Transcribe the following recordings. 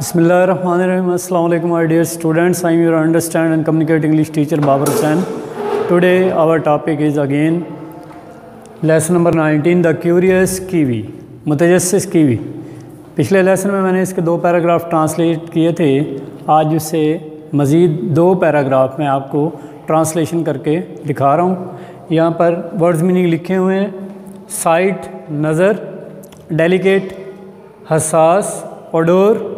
Bismillahirrahmanirrahim. Assalamu alaikum, my dear students. I am your understand and communicate English teacher Babar Hussain. Today our topic is again lesson number 19, the curious kiwi, मुतजस्सिस kiwi. पिछले lesson में मैंने इसके 2 paragraph translate किए थे. आज उससे मज़ीद 2 paragraph मैं आपको ट्रांसलेशन करके दिखा रहा हूँ. यहाँ पर वर्ड्स मीनिंग लिखे हुए हैं. साइट नज़र, डेलिकेट हसास, ओडोर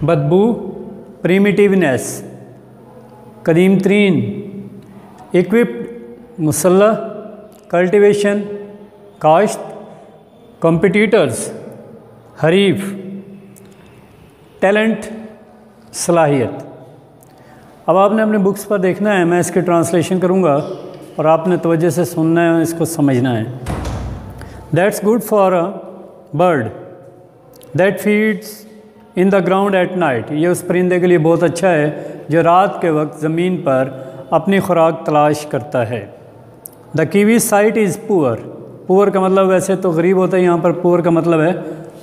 बदबू, प्रीमिटिवनेस कदीम तरीन, इक्विप्ड मुसल्ला, कल्टिवेशन काश्त, कॉम्पिटिटर्स हरीफ, टैलेंट सलाहियत. अब आपने अपने बुक्स पर देखना है, मैं इसके ट्रांसलेशन करूँगा और आपने तवज्जो से सुनना है, इसको समझना है. That's good for a bird that feeds in the ground at night. ये उस परिंदे के लिए बहुत अच्छा है जो रात के वक्त ज़मीन पर अपनी खुराक तलाश करता है. The kiwi site is poor. Poor का मतलब वैसे तो गरीब होता है, यहाँ पर पुअर का मतलब है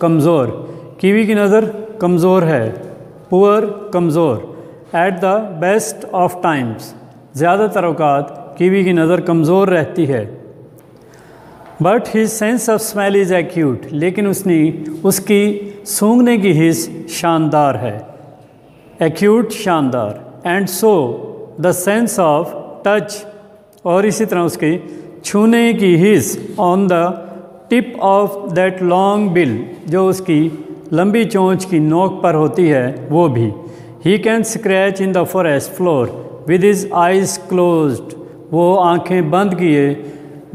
कमज़ोर. कीवी की नज़र कमज़ोर है, पुअर कमज़ोर. At the best of times, ज़्यादातर औक़ात कीवी की नज़र कमज़ोर रहती है. But his sense of smell is acute. लेकिन उसकी सूंघने की हिस्स शानदार है, एक्यूट शानदार. And so the sense of touch, और इसी तरह उसके छूने की हिस्स on the tip of that long bill, जो उसकी लंबी चोंच की नोक पर होती है वो भी. He can scratch in the forest floor with his eyes closed. वो आँखें बंद किए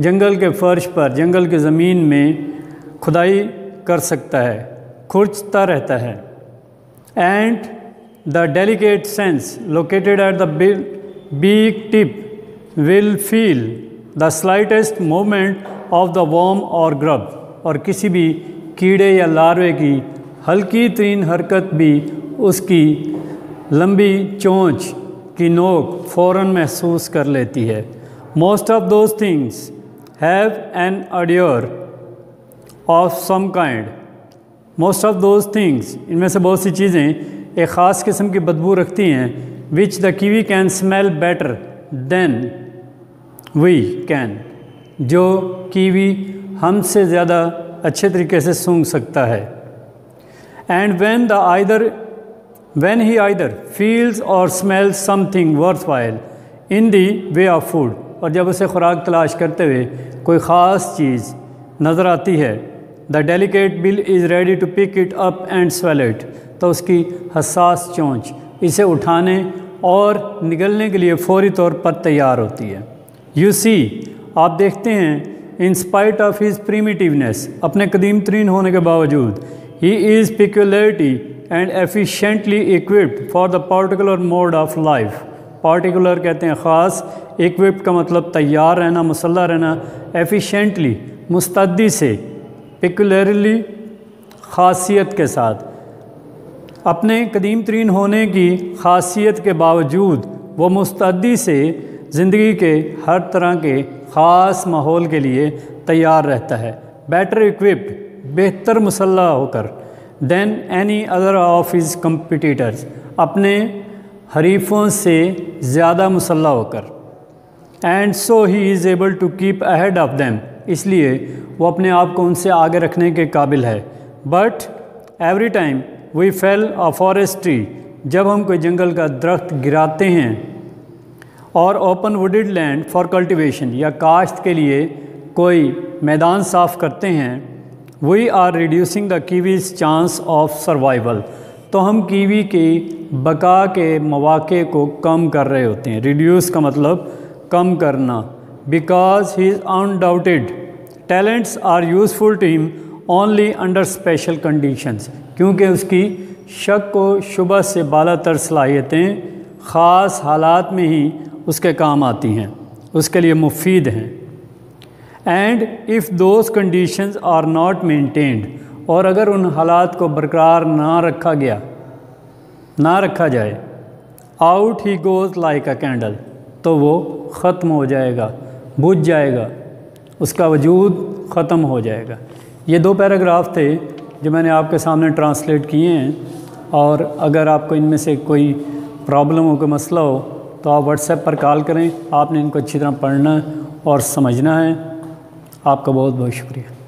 जंगल के फर्श पर, जंगल की ज़मीन में खुदाई कर सकता है, खुरचता रहता है. And the delicate sense located at the beak tip will feel the slightest movement of the worm और ग्रब. और किसी भी कीड़े या लार्वे की हल्की तरीन हरकत भी उसकी लंबी चोंच की नोक फ़ौरन महसूस कर लेती है. Most of those things have an odor of some kind. Most of those things, इनमें से बहुत सी चीज़ें एक ख़ास किस्म की बदबू रखती हैं. Which the kiwi can smell better than we can. जो कीवी हमसे ज़्यादा अच्छे तरीके से सूंघ सकता है. And when he either feels or smells something worthwhile in the way of food. और जब उसे खुराक तलाश करते हुए कोई ख़ास चीज़ नज़र आती है, the delicate bill is ready to pick it up and swallow it. तो उसकी हसास चोंच इसे उठाने और निगलने के लिए फौरी तौर पर तैयार होती है. यू सी, आप देखते हैं, इन स्पाइट ऑफ हिज प्रीमिटिवनेस, अपने कदीम तरीन होने के बावजूद, he is peculiarity and efficiently equipped for the particular mode of life. Particular कहते हैं ख़ास, इक्विप्ड का मतलब तैयार रहना, मुसल्ला रहना. एफिशिएंटली मुस्तद्दी से, पेक्युलरली ख़ासियत के साथ. अपने कदीम तरीन होने की ख़ासियत के बावजूद वो मुस्तद्दी से ज़िंदगी के हर तरह के ख़ास माहौल के लिए तैयार रहता है. बेटर इक्विप्ड, बेहतर मुसल्ला होकर, than any other of his competitors, अपने हरीफों से ज़्यादा मुसल्ला होकर. And so he is able to keep ahead of them, इसलिए वो अपने आप को उनसे आगे रखने के काबिल है. But every time we fell a forest tree, जब हम कोई जंगल का दरख्त गिराते हैं, और open wooded land for cultivation, या काश्त के लिए कोई मैदान साफ़ करते हैं, we are reducing the kiwi's chance of survival. तो हम कीवी की बका के मौके को कम कर रहे होते हैं. रिड्यूस का मतलब कम करना. Because he is undoubted talents are useful to him only under special conditions. क्योंकि उसकी शक व शुबह से बालातर सलाहियतें ख़ास हालात में ही उसके काम आती हैं, उसके लिए मुफीद हैं. And if those conditions are not maintained, और अगर उन हालात को बरकरार ना रखा जाए, out he goes like a candle, तो वो ख़त्म हो जाएगा, बुझ जाएगा, उसका वजूद ख़त्म हो जाएगा. ये 2 पैराग्राफ थे जो मैंने आपके सामने ट्रांसलेट किए हैं. اور اگر آپ کو ان میں سے کوئی پرابلم ہو، کوئی مسئلہ ہو تو آپ واٹس ایپ پر کال کریں. آپ نے ان کو اچھی طرح پڑھنا ہے اور سمجھنا ہے. آپ کا بہت بہت شکریہ.